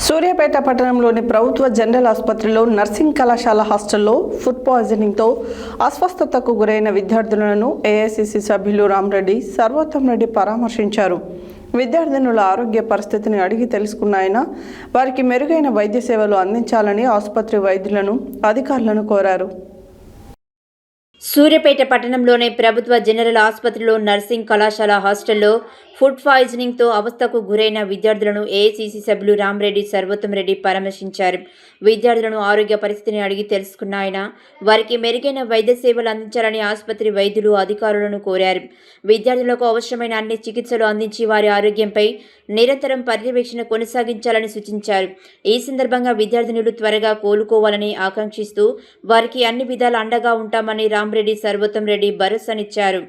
సూర్యాపేట పట్టణంలోని ప్రభుత్వ జనరల్ ఆసుపత్రిలో నర్సింగ్ కళాశాల హాస్టల్లో ఫుడ్ పాయిజనింగ్తో అస్వస్థతకు గురైన విద్యార్థులను ఏఐసిసి సభ్యులు రామరెడ్డి సర్వోత్తం రెడ్డి పరామర్శించారు. విద్యార్థినుల ఆరోగ్య పరిస్థితిని అడిగి తెలుసుకున్న ఆయన వారికి మెరుగైన వైద్య సేవలు అందించాలని ఆసుపత్రి వైద్యులను అధికారులను కోరారు. సూర్యాపేట పట్టణంలోని ప్రభుత్వ జనరల్ ఆసుపత్రిలో నర్సింగ్ కళాశాల హాస్టల్లో ఫుడ్ పాయిజనింగ్తో అవస్థకు గురైన విద్యార్థులను ఏఐసిసి సభ్యులు రామరెడ్డి సర్వోత్తం రెడ్డి పరామర్శించారు. విద్యార్థులను ఆరోగ్య పరిస్థితిని అడిగి తెలుసుకున్న ఆయన వారికి మెరుగైన వైద్య సేవలు అందించాలని ఆసుపత్రి వైద్యులు అధికారులను కోరారు. విద్యార్థులకు అవసరమైన అన్ని చికిత్సలు అందించి వారి ఆరోగ్యంపై నిరంతరం పర్యవేక్షణ కొనసాగించాలని సూచించారు. ఈ సందర్భంగా విద్యార్థినులు త్వరగా కోలుకోవాలని ఆకాంక్షిస్తూ వారికి అన్ని విధాల అండగా ఉంటామని రామరెడ్డి సర్వోత్తం రెడ్డి భరోసానిచ్చారు.